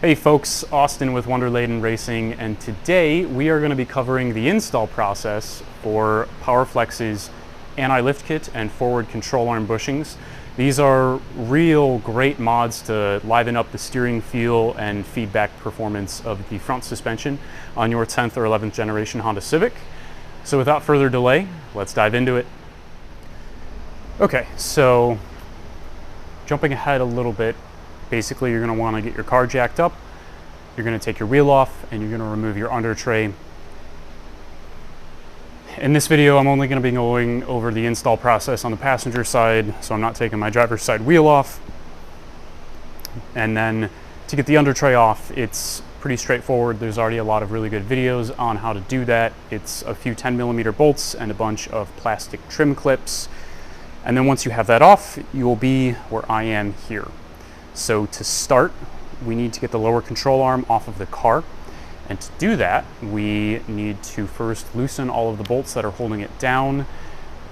Hey folks, Austin with Wonderladen Racing, and today we are going to be covering the install process for Powerflex's anti-lift kit and forward control arm bushings. These are real great mods to liven up the steering feel and feedback performance of the front suspension on your 10th or 11th generation Honda Civic. So without further delay, let's dive into it. Okay, so jumping ahead a little bit, basically you're going to want to get your car jacked up, you're going to take your wheel off, and you're going to remove your under tray. In this video, I'm only going to be going over the install process on the passenger side, so I'm not taking my driver's side wheel off. And then to get the under tray off, it's pretty straightforward. There's already a lot of really good videos on how to do that. It's a few 10mm bolts and a bunch of plastic trim clips. And then once you have that off, you will be where I am here. So to start, we need to get the lower control arm off of the car. And to do that, we need to first loosen all of the bolts that are holding it down.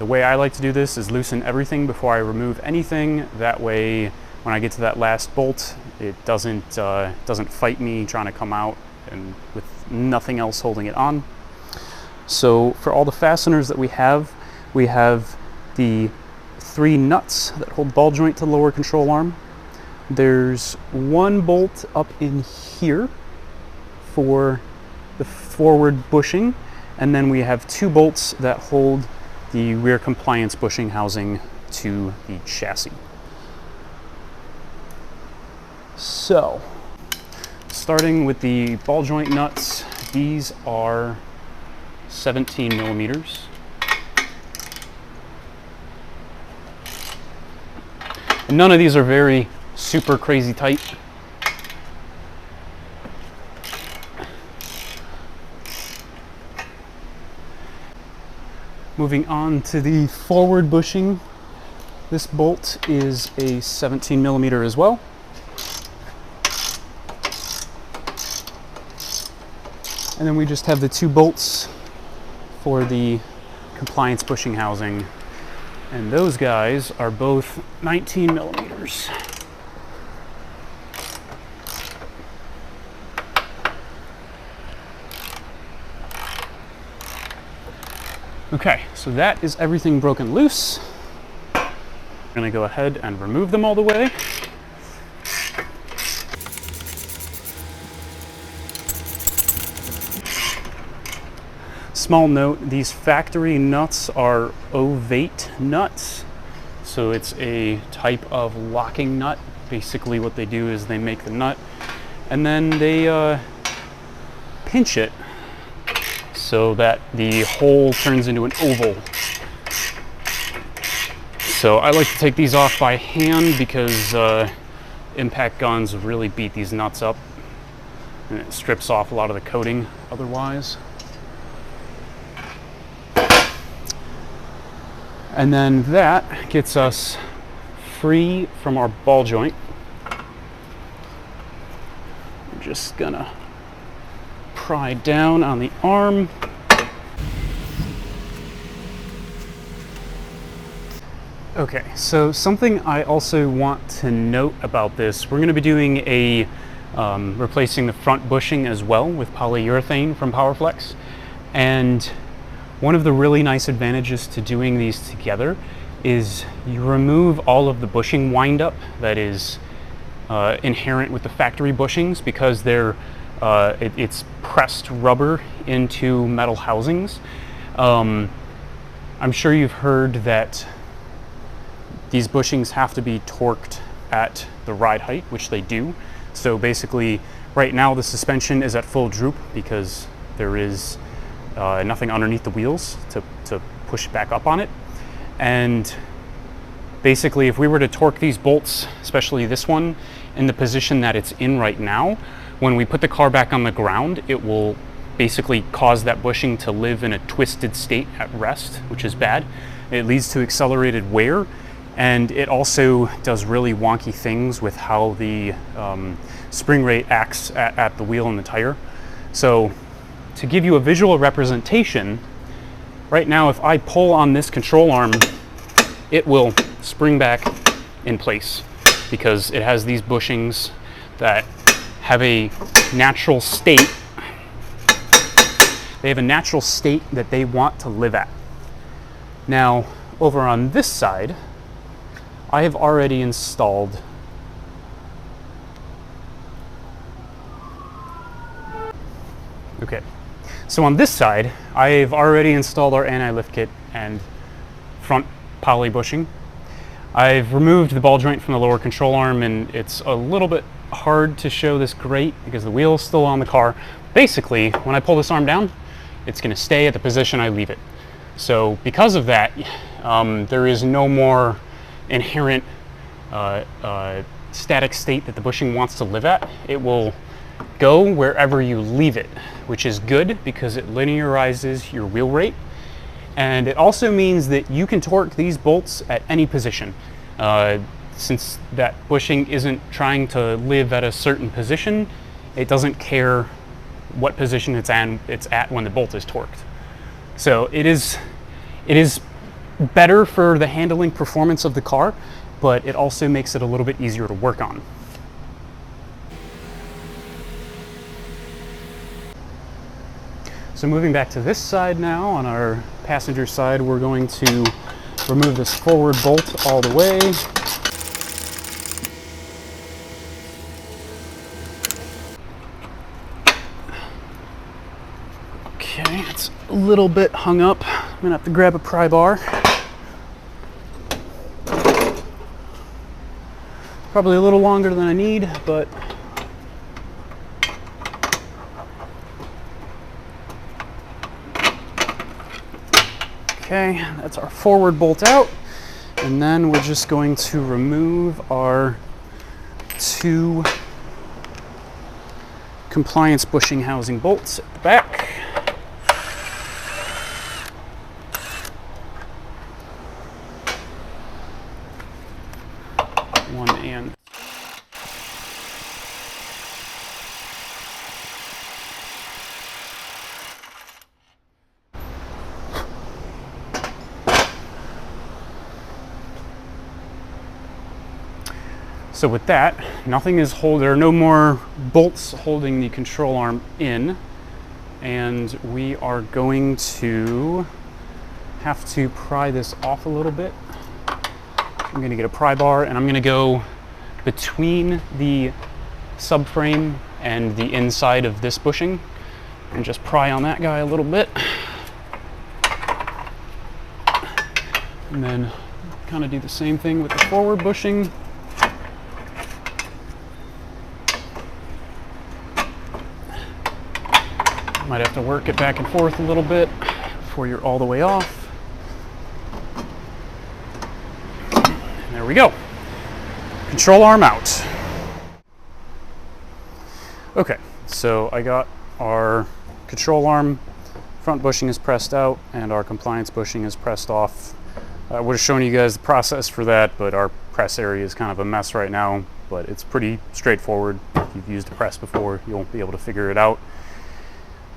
The way I like to do this is loosen everything before I remove anything. That way, when I get to that last bolt, it doesn't fight me trying to come out and with nothing else holding it on. So for all the fasteners that we have the 3 nuts that hold the ball joint to the lower control arm. There's 1 bolt up in here for the forward bushing, and then we have 2 bolts that hold the rear compliance bushing housing to the chassis. So, starting with the ball joint nuts, these are 17mm. And none of these are very super crazy tight. Moving on to the forward bushing, this bolt is a 17mm as well. And then we just have the 2 bolts for the compliance bushing housing. And those guys are both 19mm. Okay, so that is everything broken loose. I'm gonna go ahead and remove them all the way. Small note, these factory nuts are ovate nuts. So it's a type of locking nut. Basically what they do is they make the nut and then they pinch it so that the hole turns into an oval. So I like to take these off by hand because impact guns really beat these nuts up and it strips off a lot of the coating otherwise. And then that gets us free from our ball joint. I'm just gonna pry down on the arm. Okay, so something I also want to note about this, we're gonna be doing a replacing the front bushing as well with polyurethane from Powerflex. And one of the really nice advantages to doing these together is you remove all of the bushing windup that is inherent with the factory bushings because it's pressed rubber into metal housings. I'm sure you've heard that these bushings have to be torqued at the ride height, which they do. So basically, right now the suspension is at full droop because there is nothing underneath the wheels to push back up on it. And basically, if we were to torque these bolts, especially this one, in the position that it's in right now, when we put the car back on the ground, it will basically cause that bushing to live in a twisted state at rest, which is bad. It leads to accelerated wear, and it also does really wonky things with how the spring rate acts at the wheel and the tire. So to give you a visual representation, right now if I pull on this control arm, it will spring back in place because it has these bushings that have a natural state. They have a natural state that they want to live at. Now, over on this side, I have already installed so on this side, I've already installed our anti-lift kit and front poly bushing. I've removed the ball joint from the lower control arm, and it's a little bit hard to show this great because the wheel is still on the car. Basically, when I pull this arm down, it's going to stay at the position I leave it. So because of that, there is no more inherent static state that the bushing wants to live at. It will go wherever you leave it, which is good because it linearizes your wheel rate. And it also means that you can torque these bolts at any position. Since that bushing isn't trying to live at a certain position, it doesn't care what position it's at when the bolt is torqued. So it is better for the handling performance of the car, but it also makes it a little bit easier to work on. So moving back to this side now, on our passenger side, we're going to remove this forward bolt all the way. Okay, it's a little bit hung up. I'm gonna have to grab a pry bar. Probably a little longer than I need, but okay, that's our forward bolt out. And then we're just going to remove our two compliance bushing housing bolts at the back. One and so with that, there are no more bolts holding the control arm in, and we are going to have to pry this off a little bit. I'm going to get a pry bar, and I'm going to go between the subframe and the inside of this bushing and just pry on that guy a little bit. And then kind of do the same thing with the forward bushing. Might have to work it back and forth a little bit before you're all the way off. And there we go. Control arm out. Okay, so I got our control arm, front bushing is pressed out, and our compliance bushing is pressed off. I would have shown you guys the process for that, but our press area is kind of a mess right now, but it's pretty straightforward. If you've used a press before, you'll be able to figure it out.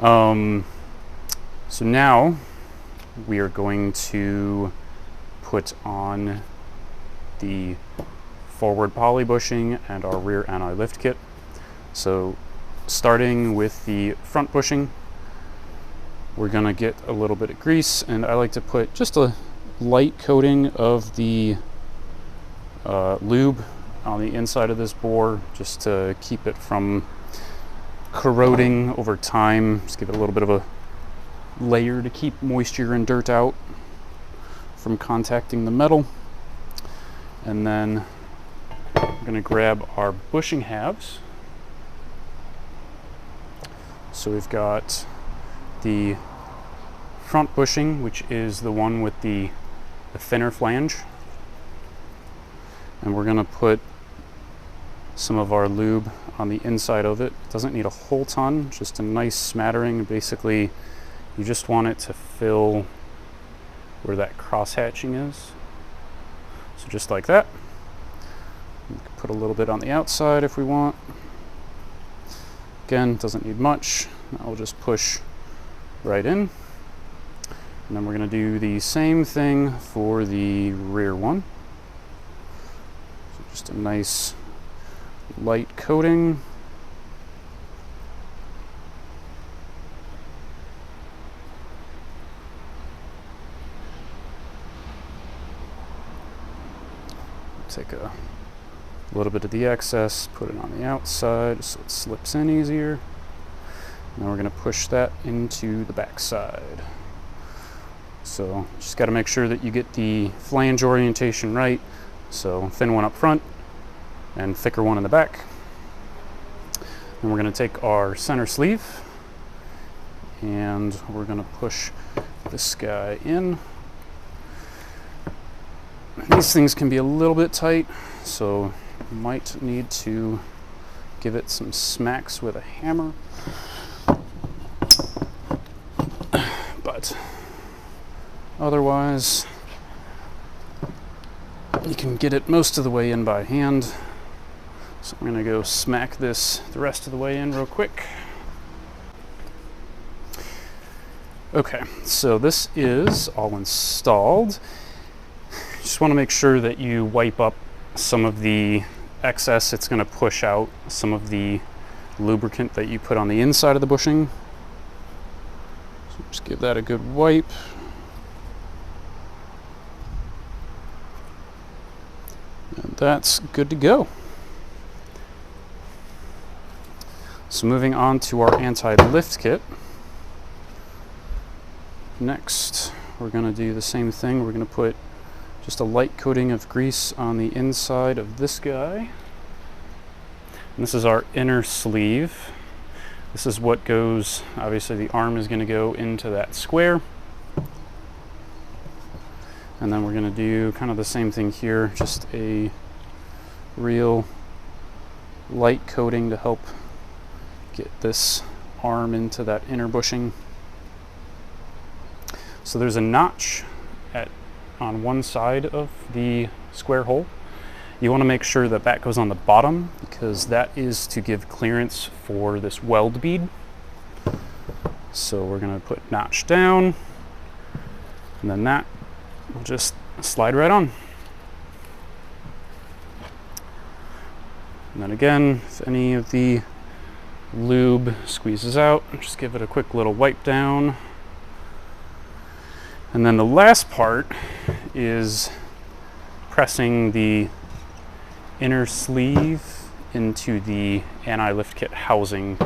So now we are going to put on the forward poly bushing and our rear anti-lift kit. So starting with the front bushing, we're gonna get a little bit of grease, and I like to put just a light coating of the lube on the inside of this bore just to keep it from corroding over time. Just give it a little bit of a layer to keep moisture and dirt out from contacting the metal. And then I'm going to grab our bushing halves. So we've got the front bushing, which is the one with the thinner flange, and we're going to put some of our lube on the inside of it. It doesn't need a whole ton, just a nice smattering. Basically, you just want it to fill where that cross hatching is. So just like that. We can put a little bit on the outside if we want. Again, doesn't need much. I'll just push right in. And then we're going to do the same thing for the rear one. So just a nice light coating. take a little bit of the excess, put it on the outside so it slips in easier. Now we're going to push that into the back side. So just got to make sure that you get the flange orientation right. So thin one up front and thicker one in the back. Then we're going to take our center sleeve and we're going to push this guy in. These things can be a little bit tight, so you might need to give it some smacks with a hammer. But otherwise, you can get it most of the way in by hand. So I'm going to go smack this the rest of the way in real quick. Okay, so this is all installed. Just want to make sure that you wipe up some of the excess. It's going to push out some of the lubricant that you put on the inside of the bushing. So just give that a good wipe. And that's good to go. So moving on to our anti-lift kit. Next, we're going to do the same thing. We're going to put just a light coating of grease on the inside of this guy. And this is our inner sleeve. This is what goes, obviously the arm is going to go into that square. And then we're going to do kind of the same thing here, just a real light coating to help get this arm into that inner bushing. So there's a notch on one side of the square hole. You want to make sure that that goes on the bottom because that is to give clearance for this weld bead. So we're going to put notch down, and then that will just slide right on. And then again, if any of the lube squeezes out, just give it a quick little wipe down. And then the last part is pressing the inner sleeve into the anti-lift kit housing,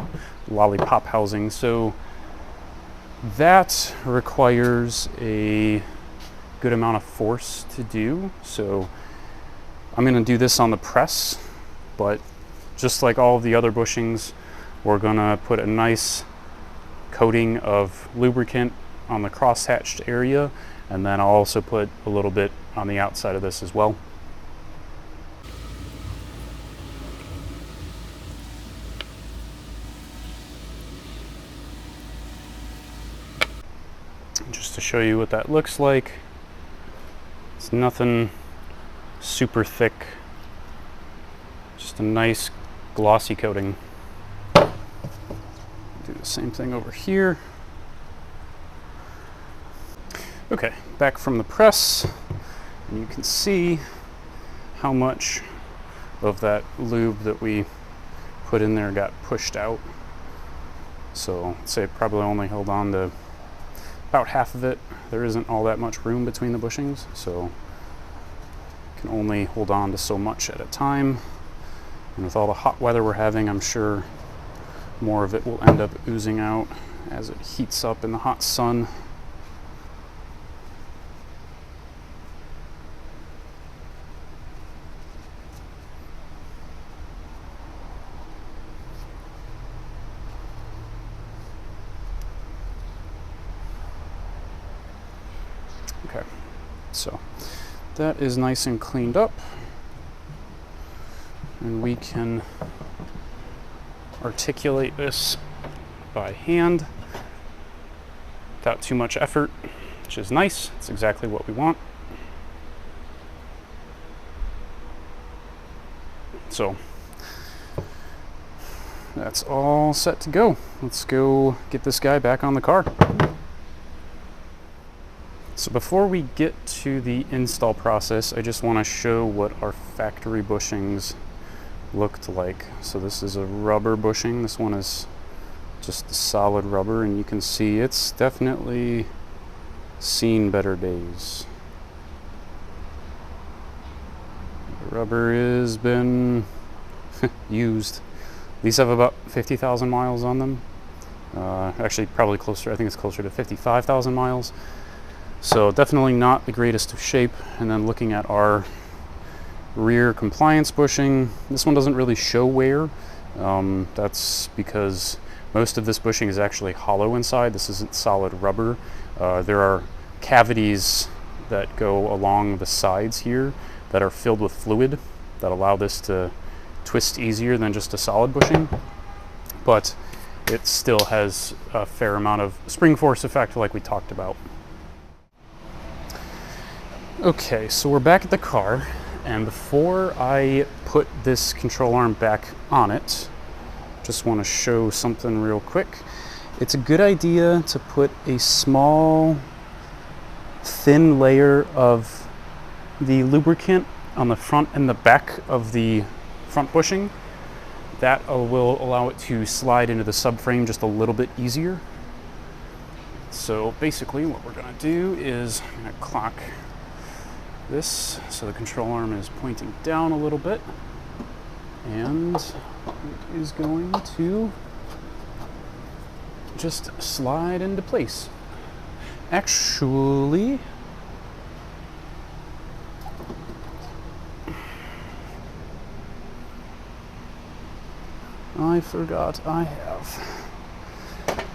lollipop housing. So that requires a good amount of force to do. So I'm going to do this on the press, but just like all of the other bushings, we're going to put a nice coating of lubricant on the cross-hatched area, and then I'll also put a little bit on the outside of this as well. Just to show you what that looks like, it's nothing super thick, just a nice glossy coating. Do the same thing over here. Okay, back from the press, and you can see how much of that lube that we put in there got pushed out. So I'd say probably only held on to about half of it. There isn't all that much room between the bushings, so you can only hold on to so much at a time. And with all the hot weather we're having, I'm sure more of it will end up oozing out as it heats up in the hot sun. Okay, so that is nice and cleaned up, and we can articulate this by hand without too much effort, which is nice. It's exactly what we want. So that's all set to go. Let's go get this guy back on the car. So before we get to the install process, I just want to show what our factory bushings looked like. So this is a rubber bushing. This one is just a solid rubber, and you can see it's definitely seen better days. rubber has been used. These have about 50,000 miles on them. Actually, probably closer, I think it's closer to 55,000 miles. So definitely not the greatest of shape. And then looking at our rear compliance bushing, this one doesn't really show wear. That's because most of this bushing is actually hollow inside. This isn't solid rubber. There are cavities that go along the sides here that are filled with fluid that allow this to twist easier than just a solid bushing, but it still has a fair amount of spring force effect like we talked about. Okay, so we're back at the car, and before I put this control arm back on it, just want to show something real quick. It's a good idea to put a small thin layer of the lubricant on the front and the back of the front bushing. That will allow it to slide into the subframe just a little bit easier. So basically what we're going to do is I'm going to clock this so the control arm is pointing down a little bit, and it is going to just slide into place. Actually, I forgot I have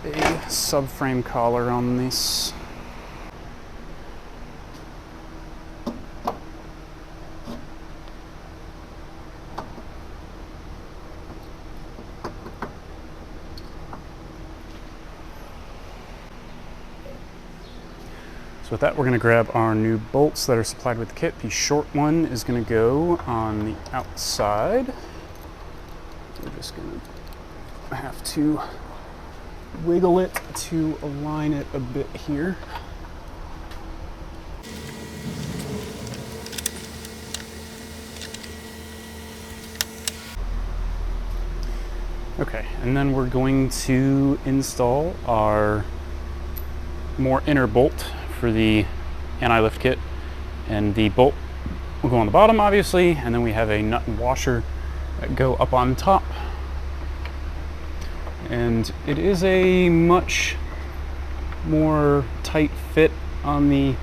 a subframe collar on this. So with that, we're going to grab our new bolts that are supplied with the kit. The short one is going to go on the outside. We're just going to have to wiggle it to align it a bit here. Okay, and then we're going to install our more inner bolt for the anti-lift kit, and the bolt will go on the bottom obviously, and then we have a nut and washer that go up on top, and it is a much more tight fit on the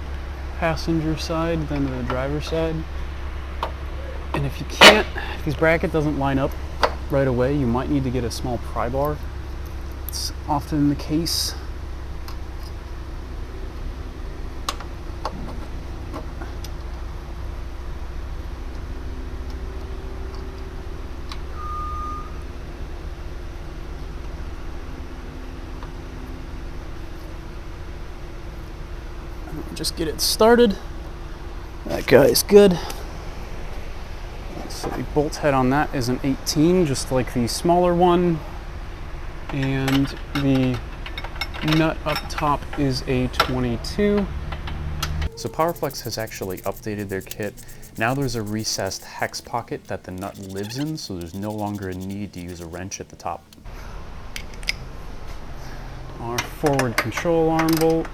passenger side than the driver's side. And if this bracket doesn't line up right away, you might need to get a small pry bar. It's often the case. Just get it started. That guy's good. So the bolt head on that is an 18, just like the smaller one, and the nut up top is a 22. So Powerflex has actually updated their kit. Now there's a recessed hex pocket that the nut lives in, so there's no longer a need to use a wrench at the top. Our forward control arm bolt.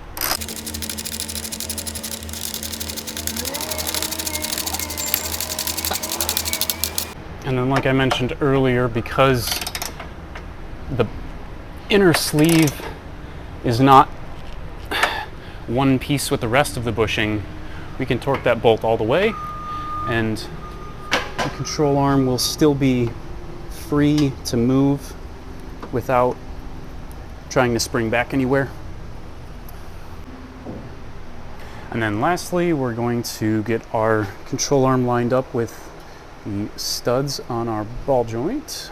And then, like I mentioned earlier, because the inner sleeve is not one piece with the rest of the bushing, we can torque that bolt all the way, and the control arm will still be free to move without trying to spring back anywhere. And then lastly, we're going to get our control arm lined up with the studs on our ball joint.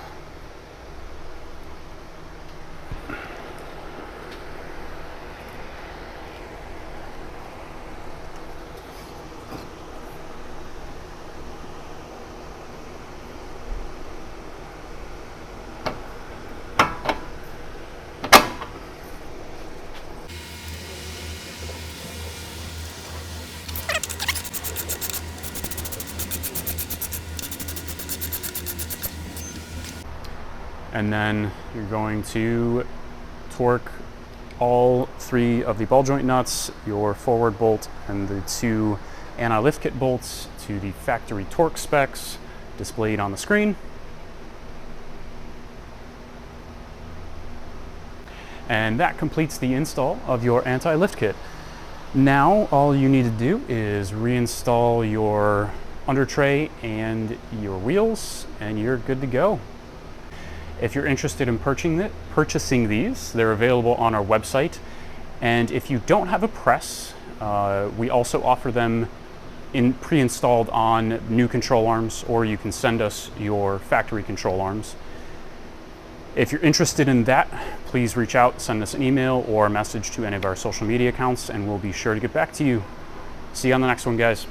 And then you're going to torque all three of the ball joint nuts, your forward bolt, and the two anti-lift kit bolts to the factory torque specs displayed on the screen. And that completes the install of your anti-lift kit. Now all you need to do is reinstall your under tray and your wheels, and you're good to go. If you're interested in purchasing these, they're available on our website. And if you don't have a press, we also offer them pre-installed on new control arms, or you can send us your factory control arms. If you're interested in that, please reach out, send us an email or a message to any of our social media accounts, and we'll be sure to get back to you. See you on the next one, guys.